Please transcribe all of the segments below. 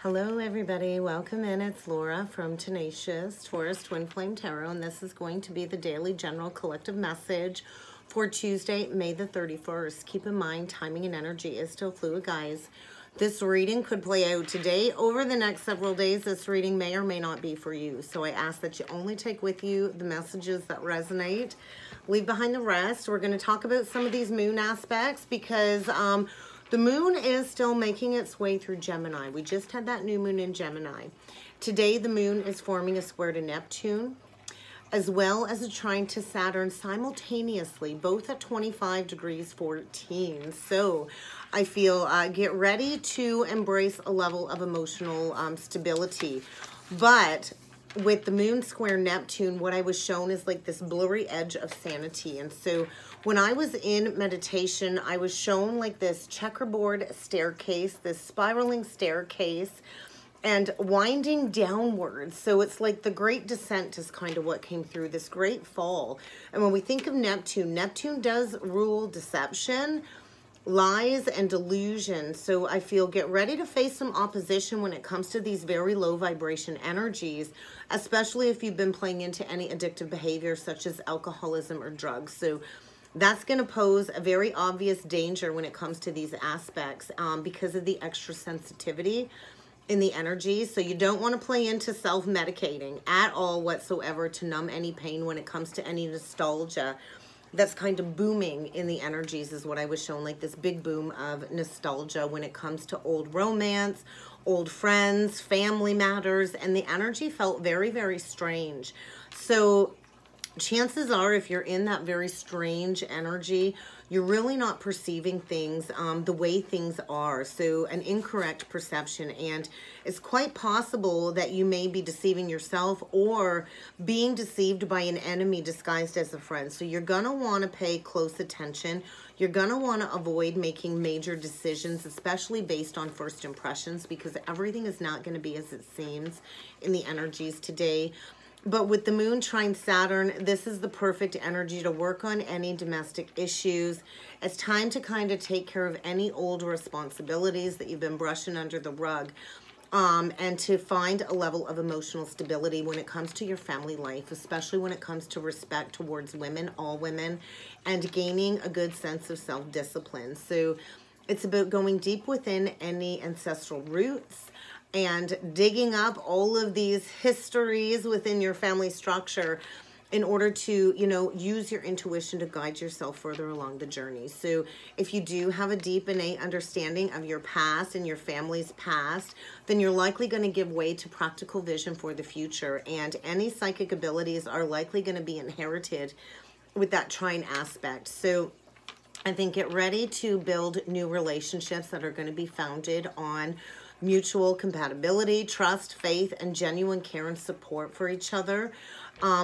Hello everybody, welcome in. It's Laura from Tenacious Taurus Twin Flame Tarot, and this is going to be the daily general collective message for Tuesday, May the 31st. Keep in mind, timing and energy is still fluid, guys. This reading could play out today. Over the next several days, this reading may or may not be for you. So I ask that you only take with you the messages that resonate. Leave behind the rest. We're going to talk about some of these moon aspects because the moon is still making its way through Gemini. We just had that new moon in Gemini. Today, the moon is forming a square to Neptune, as well as a trine to Saturn simultaneously, both at 25 degrees 14. So I feel get ready to embrace a level of emotional stability. But with the moon square Neptune, what I was shown is like this blurry edge of sanity. And so when I was in meditation, I was shown like this checkerboard staircase, this spiraling staircase, and winding downwards. So it's like the great descent is kind of what came through, this great fall. And when we think of Neptune, Neptune does rule deception, lies, and delusion. So I feel get ready to face some opposition when it comes to these very low vibration energies, especially if you've been playing into any addictive behavior such as alcoholism or drugs. So that's going to pose a very obvious danger when it comes to these aspects because of the extra sensitivity in the energy. So you don't want to play into self-medicating at all whatsoever to numb any pain when it comes to any nostalgia that's kind of booming in the energies is what I was shown, like this big boom of nostalgia when it comes to old romance, old friends, family matters, and the energy felt very, very strange. So chances are, if you're in that very strange energy, you're really not perceiving things the way things are. So an incorrect perception, and it's quite possible that you may be deceiving yourself or being deceived by an enemy disguised as a friend. So you're going to want to pay close attention. You're going to want to avoid making major decisions, especially based on first impressions, because everything is not going to be as it seems in the energies today. But with the moon trine Saturn, this is the perfect energy to work on any domestic issues. It's time to kind of take care of any old responsibilities that you've been brushing under the rug. And to find a level of emotional stability when it comes to your family life, especially when it comes to respect towards women, all women, and gaining a good sense of self-discipline. So it's about going deep within any ancestral roots and digging up all of these histories within your family structure in order to, you know, use your intuition to guide yourself further along the journey. So if you do have a deep innate understanding of your past and your family's past, then you're likely going to give way to practical vision for the future. And any psychic abilities are likely going to be inherited with that trine aspect. So I think get ready to build new relationships that are going to be founded on mutual compatibility, trust, faith, and genuine care and support for each other.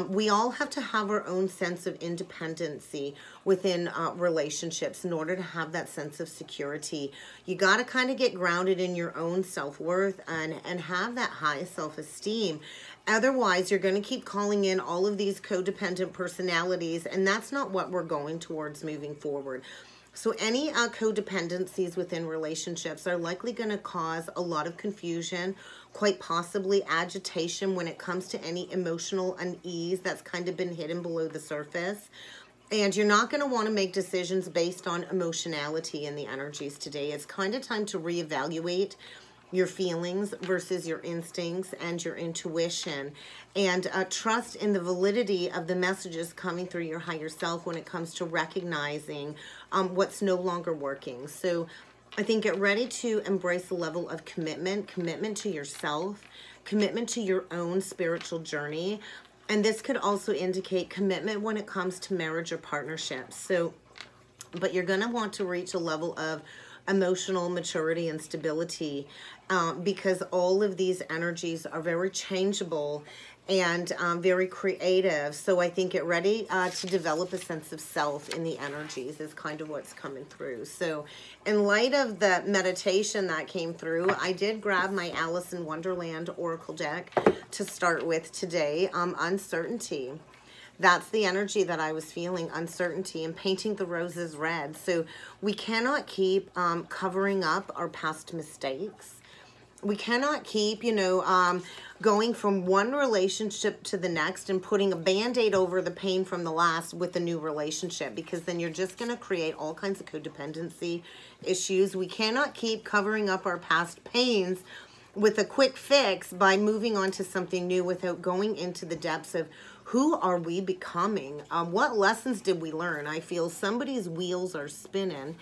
We all have to have our own sense of independency within relationships in order to have that sense of security. You got to kind of get grounded in your own self-worth and have that high self-esteem. Otherwise, you're going to keep calling in all of these codependent personalities, and that's not what we're going towards moving forward. So any codependencies within relationships are likely going to cause a lot of confusion, quite possibly agitation when it comes to any emotional unease that's kind of been hidden below the surface. And you're not going to want to make decisions based on emotionality in the energies today. It's kind of time to reevaluate your feelings versus your instincts and your intuition, and trust in the validity of the messages coming through your higher self when it comes to recognizing what's no longer working. So I think get ready to embrace a level of commitment to yourself, commitment to your own spiritual journey. And this could also indicate commitment when it comes to marriage or partnerships. So, but you're going to want to reach a level of emotional maturity and stability because all of these energies are very changeable and very creative. So I think get ready to develop a sense of self in the energies is kind of what's coming through. So in light of the meditation that came through, I did grab my Alice in Wonderland Oracle deck to start with today. Uncertainty. That's the energy that I was feeling, uncertainty, and painting the roses red. So we cannot keep covering up our past mistakes. We cannot keep, going from one relationship to the next and putting a Band-Aid over the pain from the last with a new relationship, because then you're just going to create all kinds of codependency issues. We cannot keep covering up our past pains with a quick fix by moving on to something new without going into the depths of who are we becoming? What lessons did we learn? I feel somebody's wheels are spinning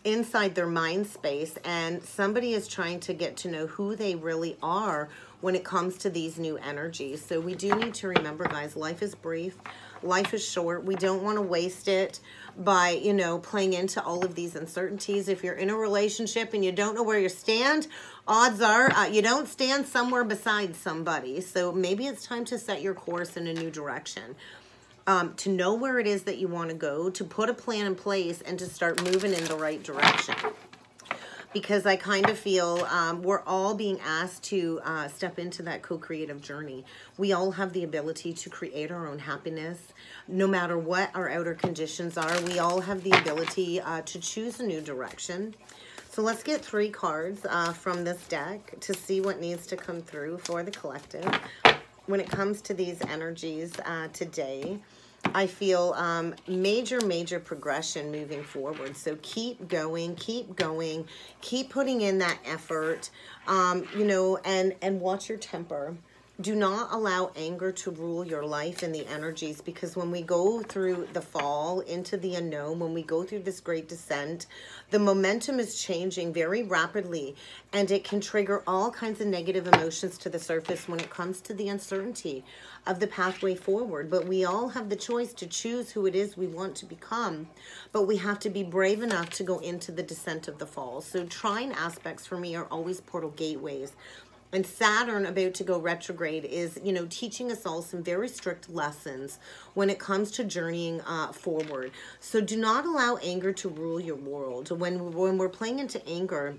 inside their mind space, and somebody is trying to get to know who they really are when it comes to these new energies. So we do need to remember, guys, life is brief, life is short. We don't want to waste it by, playing into all of these uncertainties. If you're in a relationship and you don't know where you stand, odds are you don't stand somewhere beside somebody. So maybe it's time to set your course in a new direction. To know where it is that you want to go, to put a plan in place, and to start moving in the right direction. Because I kind of feel we're all being asked to step into that co-creative journey. We all have the ability to create our own happiness, no matter what our outer conditions are. We all have the ability to choose a new direction. So let's get 3 cards from this deck to see what needs to come through for the collective. When it comes to these energies today, I feel major progression moving forward. So keep going, keep putting in that effort, and watch your temper. Do not allow anger to rule your life and the energies, because when we go through the fall into the unknown, when we go through this great descent, the momentum is changing very rapidly, and it can trigger all kinds of negative emotions to the surface when it comes to the uncertainty of the pathway forward. But we all have the choice to choose who it is we want to become, but we have to be brave enough to go into the descent of the fall. So trine aspects for me are always portal gateways. And Saturn, about to go retrograde, is, teaching us all some very strict lessons when it comes to journeying forward. So do not allow anger to rule your world. When we're playing into anger,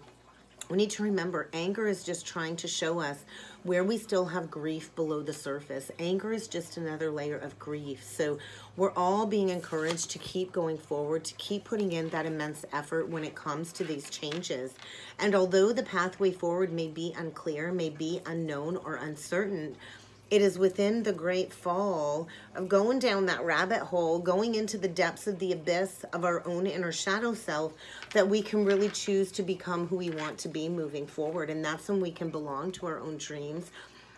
we need to remember anger is just trying to show us where we still have grief below the surface. Anger is just another layer of grief. So we're all being encouraged to keep going forward, to keep putting in that immense effort when it comes to these changes. And although the pathway forward may be unclear, may be unknown or uncertain, it is within the great fall of going down that rabbit hole, going into the depths of the abyss of our own inner shadow self, that we can really choose to become who we want to be moving forward. And that's when we can belong to our own dreams.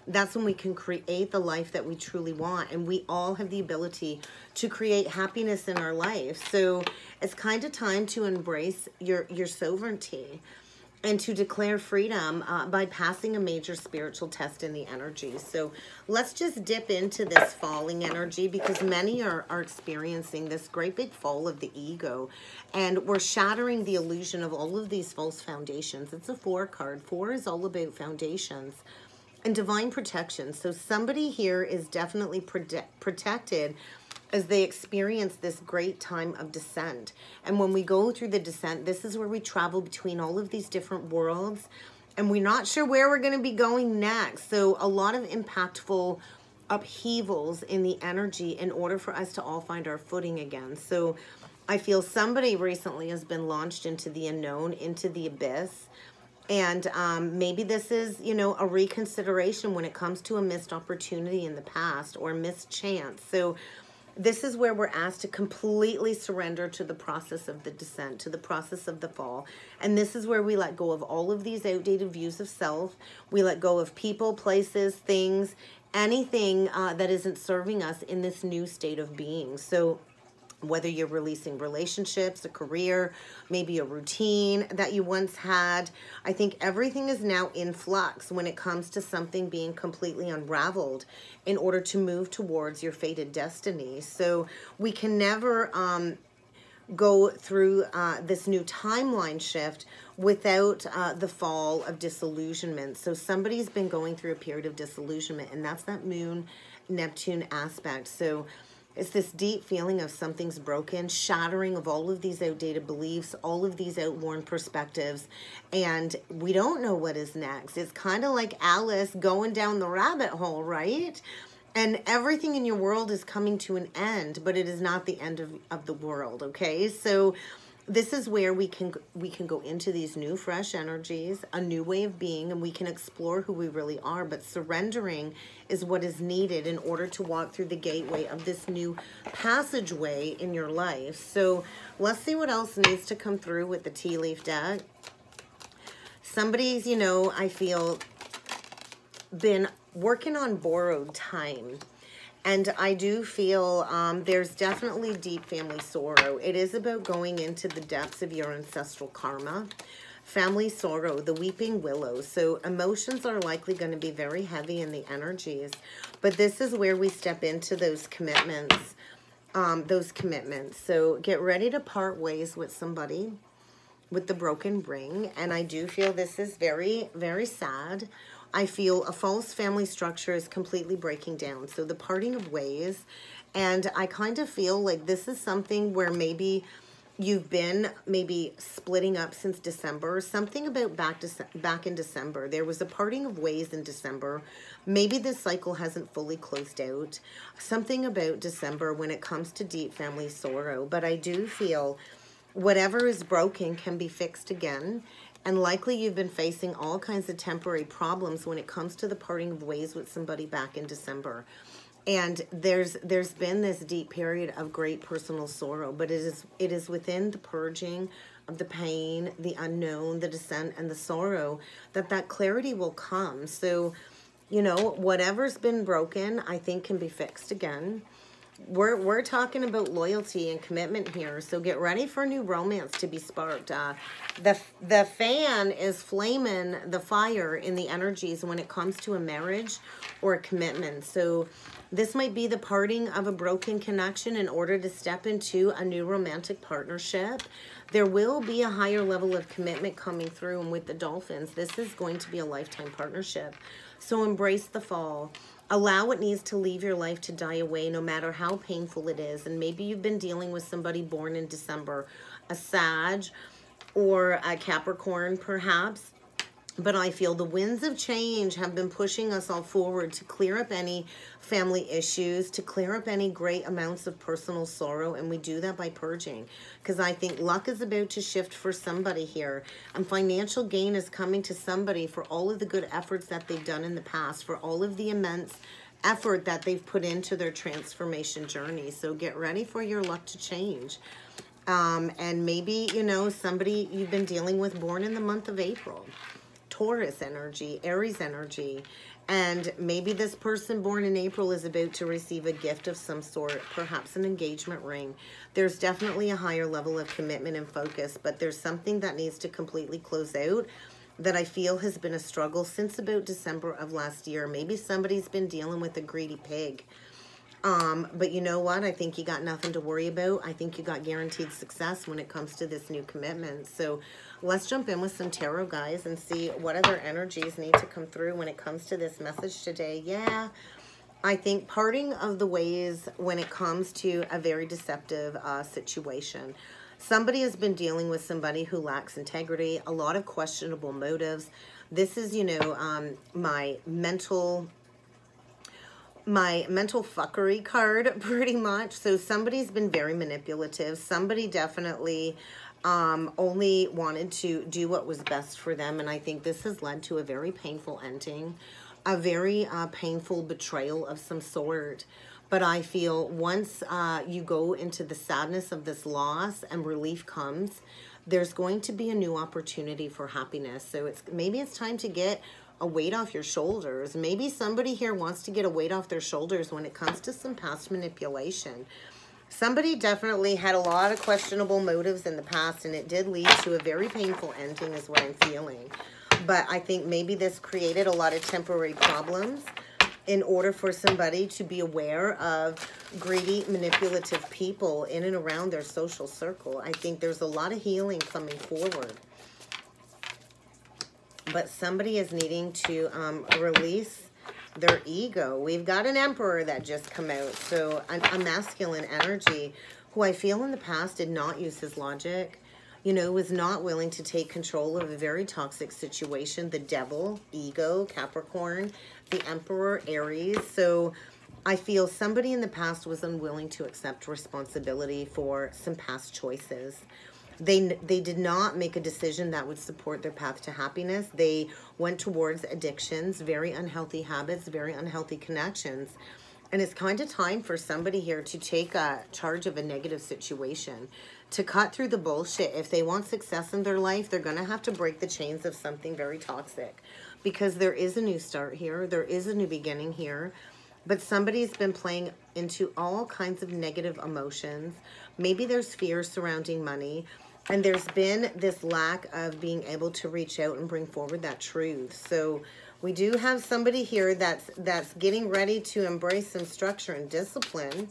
That's when we can create the life that we truly want. And we all have the ability to create happiness in our life. So it's kind of time to embrace your sovereignty and to declare freedom by passing a major spiritual test in the energy. So let's just dip into this falling energy, because many are experiencing this great big fall of the ego, and we're shattering the illusion of all of these false foundations. It's a 4 card. 4 is all about foundations and divine protection. So somebody here is definitely protected as they experience this great time of descent. And when we go through the descent, this is where we travel between all of these different worlds, and we're not sure where we're going to be going next. So a lot of impactful upheavals in the energy in order for us to all find our footing again. So I feel somebody recently has been launched into the unknown, into the abyss. And maybe this is, a reconsideration when it comes to a missed opportunity in the past or missed chance. So this is where we're asked to completely surrender to the process of the descent, to the process of the fall. And this is where we let go of all of these outdated views of self. We let go of people, places, things, anything that isn't serving us in this new state of being. So whether you're releasing relationships, a career, maybe a routine that you once had, I think everything is now in flux when it comes to something being completely unraveled in order to move towards your fated destiny. So we can never go through this new timeline shift without the fall of disillusionment. So somebody's been going through a period of disillusionment, and that's that moon Neptune aspect. So it's this deep feeling of something's broken, shattering of all of these outdated beliefs, all of these outworn perspectives, and we don't know what is next. It's kind of like Alice going down the rabbit hole, right? And everything in your world is coming to an end, but it is not the end of the world, okay? So this is where we can go into these new fresh energies, a new way of being, and we can explore who we really are. But surrendering is what is needed in order to walk through the gateway of this new passageway in your life. So let's see what else needs to come through with the tea leaf deck. Somebody's, you know, I feel been working on borrowed time. And I do feel there's definitely deep family sorrow. It is about going into the depths of your ancestral karma. Family sorrow, the weeping willow. So emotions are likely going to be very heavy in the energies. But this is where we step into those commitments. So get ready to part ways with somebody with the broken ring. And I do feel this is very, very sad. I feel a false family structure is completely breaking down. So the parting of ways, and I kind of feel like this is something where maybe you've been splitting up since December. Something about back in December. There was a parting of ways in December. Maybe this cycle hasn't fully closed out. Something about December when it comes to deep family sorrow. But I do feel whatever is broken can be fixed again. And likely you've been facing all kinds of temporary problems when it comes to the parting of ways with somebody back in December. And there's been this deep period of great personal sorrow, but it is within the purging of the pain, the unknown, the descent, and the sorrow that clarity will come. So, you know, whatever's been broken, I think can be fixed again. We're talking about loyalty and commitment here, so get ready for new romance to be sparked. The fan is flaming the fire in the energies when it comes to a marriage or a commitment. So this might be the parting of a broken connection in order to step into a new romantic partnership. There will be a higher level of commitment coming through, and with the dolphins, this is going to be a lifetime partnership. So embrace the fall. Allow what needs to leave your life to die away, no matter how painful it is. And maybe you've been dealing with somebody born in December, a Sag or a Capricorn perhaps. But I feel the winds of change have been pushing us all forward to clear up any family issues, to clear up any great amounts of personal sorrow. And we do that by purging, because I think luck is about to shift for somebody here. And financial gain is coming to somebody for all of the good efforts that they've done in the past, for all of the immense effort that they've put into their transformation journey. So get ready for your luck to change. And maybe, you know, somebody you've been dealing with born in the month of April. Taurus energy, Aries energy, and maybe this person born in April is about to receive a gift of some sort, perhaps an engagement ring. There's definitely a higher level of commitment and focus, but there's something that needs to completely close out that I feel has been a struggle since about December of last year. Maybe somebody's been dealing with a greedy pig. But you know what? I think you got nothing to worry about. I think you got guaranteed success when it comes to this new commitment. So let's jump in with some tarot, guys, and see what other energies need to come through when it comes to this message today. Yeah, I think parting of the ways when it comes to a very deceptive situation. Somebody has been dealing with somebody who lacks integrity, a lot of questionable motives. This is, you know, my mental fuckery card, pretty much. So somebody's been very manipulative. Somebody definitely only wanted to do what was best for them. And I think this has led to a very painful ending, a very painful betrayal of some sort. But I feel once you go into the sadness of this loss and relief comes, there's going to be a new opportunity for happiness. So maybe it's time to get a weight off your shoulders. Maybe somebody here wants to get a weight off their shoulders when it comes to some past manipulation. Somebody definitely had a lot of questionable motives in the past, and it did lead to a very painful ending is what I'm feeling. But I think maybe this created a lot of temporary problems in order for somebody to be aware of greedy, manipulative people in and around their social circle. I think there's a lot of healing coming forward. But somebody is needing to release their ego. We've got an emperor that just come out. So a masculine energy who I feel in the past did not use his logic, you know, was not willing to take control of a very toxic situation. The devil, ego, Capricorn, the emperor, Aries. So I feel somebody in the past was unwilling to accept responsibility for some past choices. They did not make a decision that would support their path to happiness. They went towards addictions, very unhealthy habits, very unhealthy connections. And it's kind of time for somebody here to take charge of a negative situation, to cut through the bullshit. If they want success in their life, they're going to have to break the chains of something very toxic, because there is a new start here. There is a new beginning here. But somebody's been playing into all kinds of negative emotions. Maybe there's fear surrounding money. And there's been this lack of being able to reach out and bring forward that truth. So we do have somebody here that's getting ready to embrace some structure and discipline.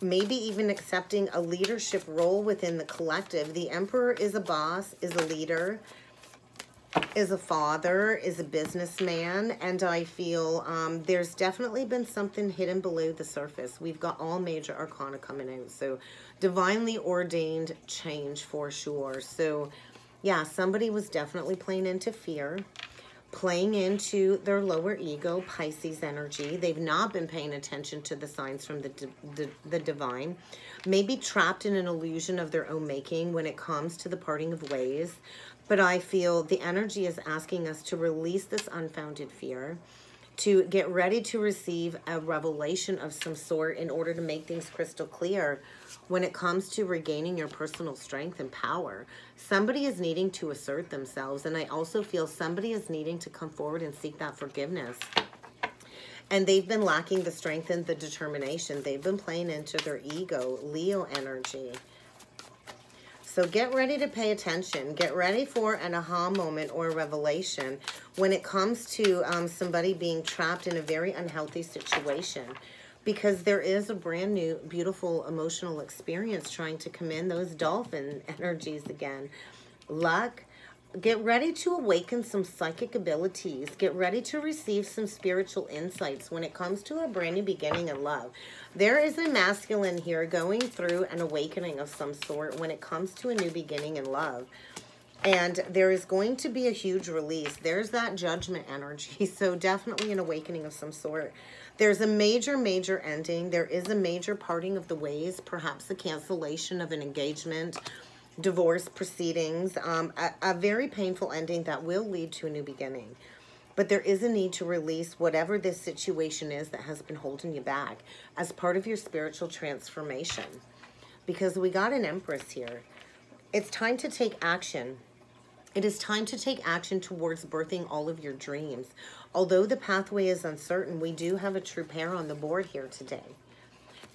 Maybe even accepting a leadership role within the collective. The Emperor is a boss, is a leader, is a father, is a businessman, and I feel there's definitely been something hidden below the surface. We've got all major arcana coming out, so divinely ordained change for sure. So yeah, somebody was definitely playing into fear, playing into their lower ego, Pisces energy. They've not been paying attention to the signs from the divine. Maybe trapped in an illusion of their own making when it comes to the parting of ways. But I feel the energy is asking us to release this unfounded fear, to get ready to receive a revelation of some sort in order to make things crystal clear when it comes to regaining your personal strength and power. Somebody is needing to assert themselves, and I also feel somebody is needing to come forward and seek that forgiveness. And they've been lacking the strength and the determination. They've been playing into their ego, Leo energy. So get ready to pay attention. Get ready for an aha moment or a revelation when it comes to somebody being trapped in a very unhealthy situation. Because there is a brand new, beautiful, emotional experience trying to come in. Those dolphin energies again. Luck. Get ready to awaken some psychic abilities. Get ready to receive some spiritual insights when it comes to a brand new beginning in love. There is a masculine here going through an awakening of some sort when it comes to a new beginning in love. And there is going to be a huge release. There's that judgment energy. So definitely an awakening of some sort. There's a major, major ending. There is a major parting of the ways. Perhaps the cancellation of an engagement, divorce proceedings, a very painful ending that will lead to a new beginning. But there is a need to release whatever this situation is that has been holding you back as part of your spiritual transformation. Because we got an Empress here. It's time to take action. It is time to take action towards birthing all of your dreams. Although the pathway is uncertain, we do have a true pair on the board here today.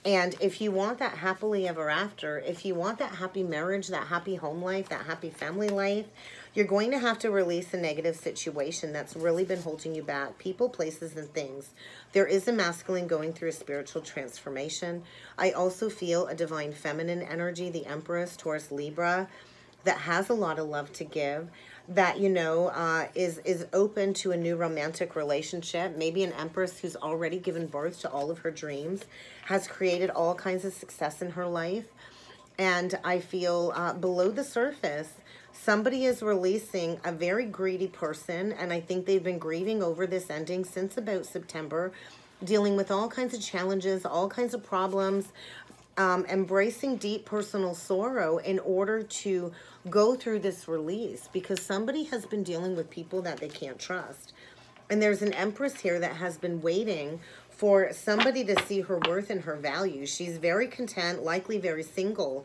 And if you want that happily ever after, if you want that happy marriage, that happy home life, that happy family life, you're going to have to release a negative situation that's really been holding you back. People, places, and things. There is a masculine going through a spiritual transformation. I also feel a divine feminine energy, the Empress, Taurus, Libra, that has a lot of love to give, that, you know, is open to a new romantic relationship. Maybe an Empress who's already given birth to all of her dreams, has created all kinds of success in her life. And I feel below the surface, somebody is releasing a very greedy person, and I think they've been grieving over this ending since about September, dealing with all kinds of challenges, all kinds of problems, embracing deep personal sorrow in order to go through this release, because somebody has been dealing with people that they can't trust. And there's an Empress here that has been waiting for somebody to see her worth and her value. She's very content, likely very single.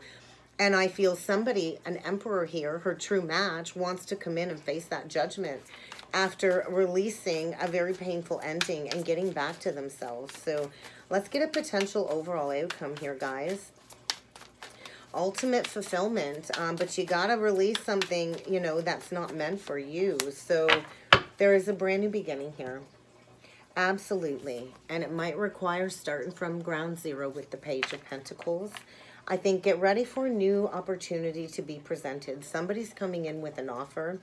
And I feel somebody, an Emperor here, her true match, wants to come in and face that judgment after releasing a very painful ending and getting back to themselves. So let's get a potential overall outcome here, guys. Ultimate fulfillment, but you got to release something, you know, that's not meant for you. So there is a brand new beginning here. Absolutely. And it might require starting from ground zero with the Page of Pentacles. I think get ready for a new opportunity to be presented. Somebody's coming in with an offer.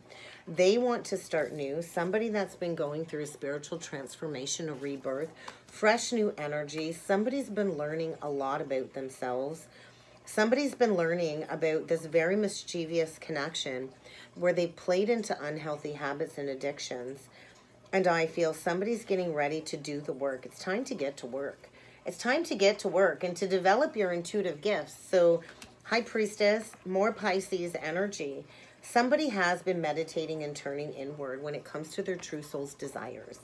They want to start new. Somebody that's been going through a spiritual transformation, a rebirth, fresh new energy. Somebody's been learning a lot about themselves. Somebody's been learning about this very mischievous connection where they played into unhealthy habits and addictions. And I feel somebody's getting ready to do the work. It's time to get to work. It's time to get to work and to develop your intuitive gifts. So High Priestess, more Pisces energy. Somebody has been meditating and turning inward when it comes to their true soul's desires.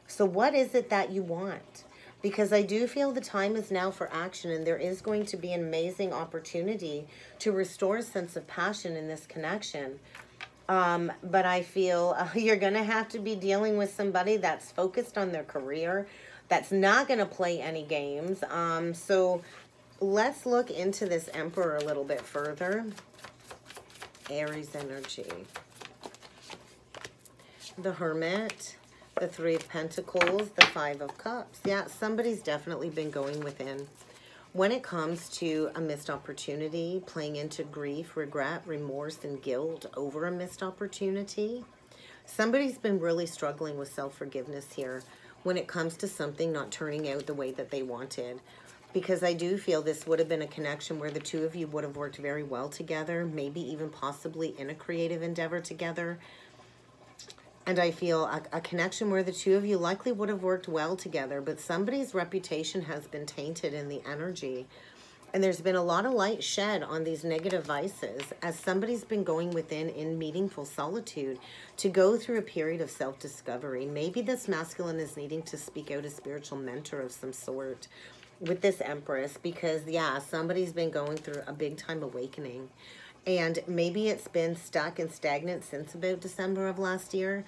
So what is it that you want? Because I do feel the time is now for action, and there is going to be an amazing opportunity to restore a sense of passion in this connection. But I feel you're going to have to be dealing with somebody that's focused on their career, that's not going to play any games. So let's look into this Emperor a little bit further. Aries energy. The Hermit. The Three of Pentacles, the Five of Cups. Yeah, somebody's definitely been going within. When it comes to a missed opportunity, playing into grief, regret, remorse, and guilt over a missed opportunity, somebody's been really struggling with self-forgiveness here when it comes to something not turning out the way that they wanted. Because I do feel this would have been a connection where the two of you would have worked very well together, maybe even possibly in a creative endeavor together. And I feel a connection where the two of you likely would have worked well together, but somebody's reputation has been tainted in the energy. And there's been a lot of light shed on these negative vices as somebody's been going within in meaningful solitude to go through a period of self-discovery. Maybe this masculine is needing to speak out a spiritual mentor of some sort with this Empress because, yeah, somebody's been going through a big-time awakening. And maybe it's been stuck and stagnant since about December of last year.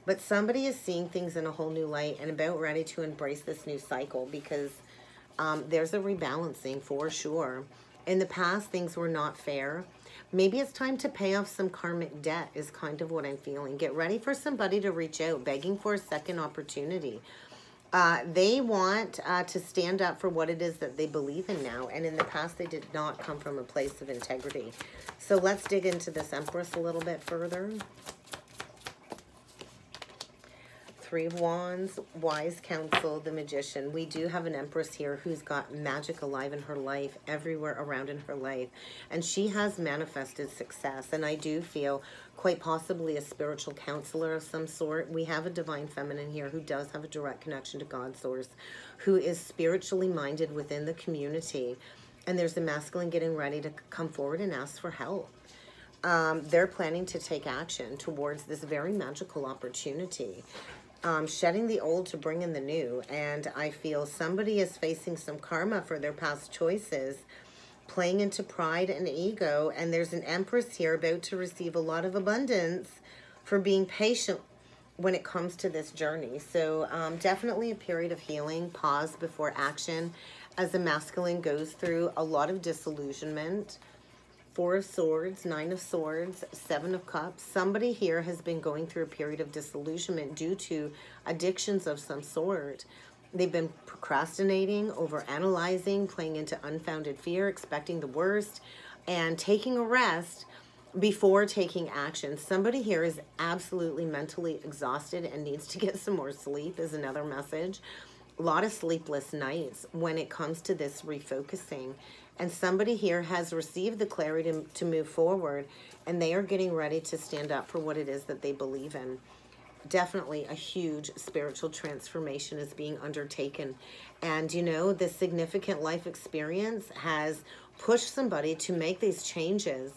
But somebody is seeing things in a whole new light and about ready to embrace this new cycle because there's a rebalancing for sure. In the past, things were not fair. Maybe it's time to pay off some karmic debt is kind of what I'm feeling. Get ready for somebody to reach out, begging for a second opportunity. They want to stand up for what it is that they believe in now. And in the past, they did not come from a place of integrity. So let's dig into this Empress a little bit further. Three of Wands, Wise Counsel, the Magician. We do have an Empress here who's got magic alive in her life, everywhere around in her life. And she has manifested success. And I do feel quite possibly a spiritual counselor of some sort. We have a divine feminine here who does have a direct connection to God's source, who is spiritually minded within the community. And there's a masculine getting ready to come forward and ask for help. They're planning to take action towards this very magical opportunity. Shedding the old to bring in the new. And I feel somebody is facing some karma for their past choices, playing into pride and ego. And there's an Empress here about to receive a lot of abundance for being patient when it comes to this journey. So definitely a period of healing, pause before action, as the masculine goes through a lot of disillusionment. Four of Swords, Nine of Swords, Seven of Cups. Somebody here has been going through a period of disillusionment due to addictions of some sort. They've been procrastinating, overanalyzing, playing into unfounded fear, expecting the worst, and taking a rest before taking action. Somebody here is absolutely mentally exhausted and needs to get some more sleep is another message. A lot of sleepless nights when it comes to this refocusing. And somebody here has received the clarity to move forward, and they are getting ready to stand up for what it is that they believe in. Definitely a huge spiritual transformation is being undertaken. And, you know, this significant life experience has pushed somebody to make these changes.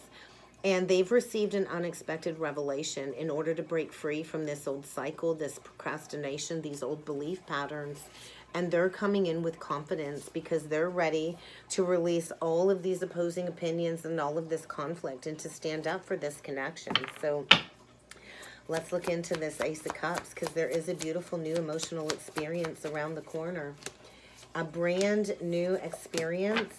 And they've received an unexpected revelation in order to break free from this old cycle, this procrastination, these old belief patterns. And they're coming in with confidence because they're ready to release all of these opposing opinions and all of this conflict and to stand up for this connection. So let's look into this Ace of Cups because there is a beautiful new emotional experience around the corner. A brand new experience,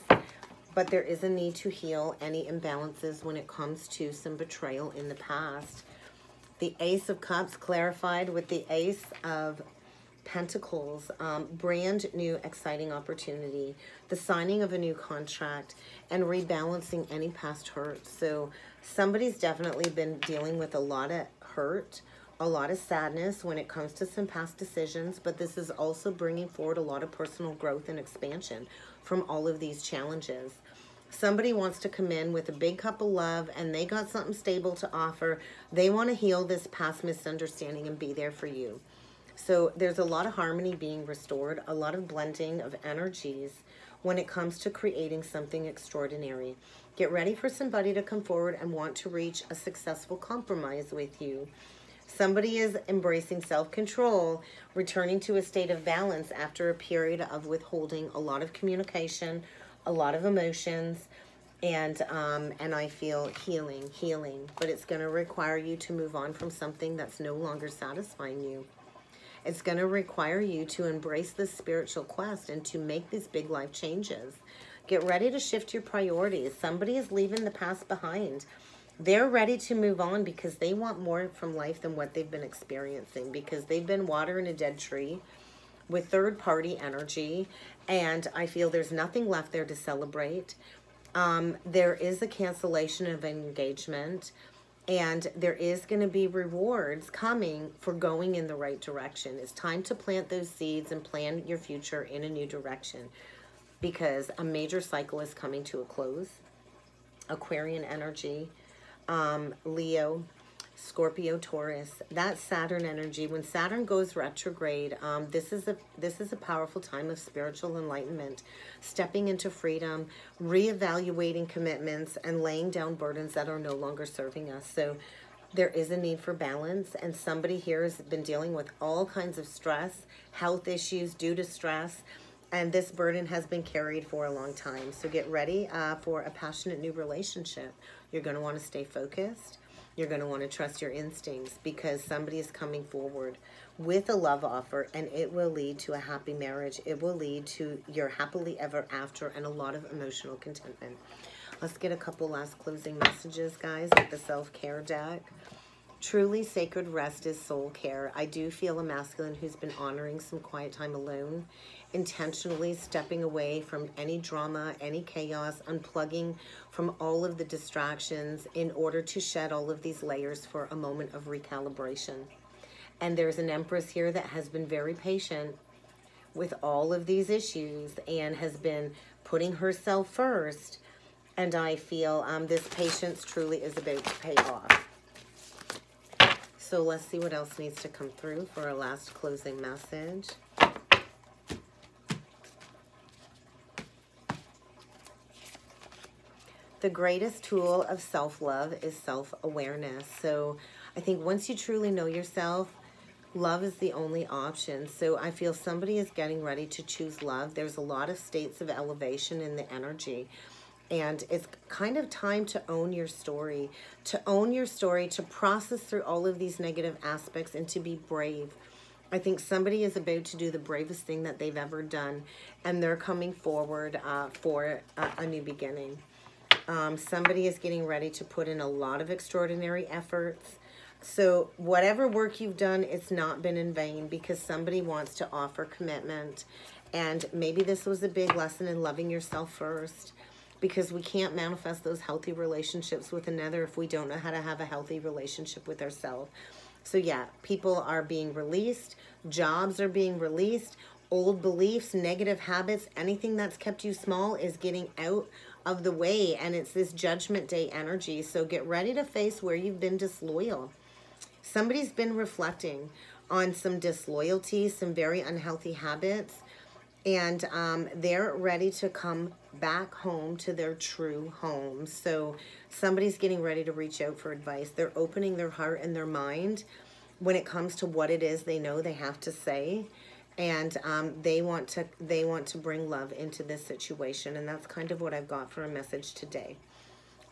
but there is a need to heal any imbalances when it comes to some betrayal in the past. The Ace of Cups clarified with the Ace of Pentacles, brand new exciting opportunity, the signing of a new contract, and rebalancing any past hurt. So somebody's definitely been dealing with a lot of hurt, a lot of sadness when it comes to some past decisions, but this is also bringing forward a lot of personal growth and expansion from all of these challenges. Somebody wants to come in with a big cup of love and they got something stable to offer. They want to heal this past misunderstanding and be there for you. So there's a lot of harmony being restored, a lot of blending of energies when it comes to creating something extraordinary. Get ready for somebody to come forward and want to reach a successful compromise with you. Somebody is embracing self-control, returning to a state of balance after a period of withholding a lot of communication, a lot of emotions, and I feel healing. But it's going to require you to move on from something that's no longer satisfying you. It's going to require you to embrace this spiritual quest and to make these big life changes. Get ready to shift your priorities. Somebody is leaving the past behind. They're ready to move on because they want more from life than what they've been experiencing, because they've been watering a dead tree with third-party energy, and I feel there's nothing left there to celebrate. There is a cancellation of engagement, and there is going to be rewards coming for going in the right direction. It's time to plant those seeds and plan your future in a new direction, because a major cycle is coming to a close. Aquarian energy, Leo, Scorpio, Taurus, that's Saturn energy. When Saturn goes retrograde, this is a powerful time of spiritual enlightenment, stepping into freedom, reevaluating commitments, and laying down burdens that are no longer serving us. So there is a need for balance, and somebody here has been dealing with all kinds of stress, health issues due to stress, and this burden has been carried for a long time. So get ready for a passionate new relationship. You're going to want to stay focused. You're going to want to trust your instincts, because somebody is coming forward with a love offer, and it will lead to a happy marriage. It will lead to your happily ever after and a lot of emotional contentment. Let's get a couple last closing messages, guys, with the self-care deck. Truly sacred rest is soul care. I do feel a masculine who's been honoring some quiet time alone, intentionally stepping away from any drama, any chaos, unplugging from all of the distractions in order to shed all of these layers for a moment of recalibration. And there's an Empress here that has been very patient with all of these issues and has been putting herself first. And I feel this patience truly is about to pay off. So let's see what else needs to come through for our last closing message. The greatest tool of self-love is self-awareness. So I think once you truly know yourself, love is the only option. So I feel somebody is getting ready to choose love. There's a lot of states of elevation in the energy. And it's kind of time to own your story, to process through all of these negative aspects and to be brave. I think somebody is about to do the bravest thing that they've ever done, and they're coming forward for a new beginning. Somebody is getting ready to put in a lot of extraordinary efforts. So whatever work you've done, it's not been in vain, because somebody wants to offer commitment. And maybe this was a big lesson in loving yourself first, because we can't manifest those healthy relationships with another if we don't know how to have a healthy relationship with ourselves. So yeah, people are being released, jobs are being released, old beliefs, negative habits, anything that's kept you small is getting out of the way, and it's this judgment day energy. So get ready to face where you've been disloyal. Somebody's been reflecting on some disloyalty, some very unhealthy habits, and they're ready to come back home to their true home. So somebody's getting ready to reach out for advice. They're opening their heart and their mind when it comes to what it is they know they have to say, and they want to bring love into this situation. And that's kind of what I've got for a message today.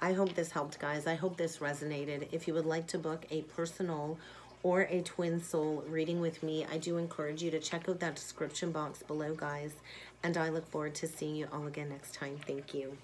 I hope this helped, guys. I hope this resonated. If you would like to book a personal or a twin soul reading with me, I do encourage you to check out that description box below, guys. And I look forward to seeing you all again next time. Thank you.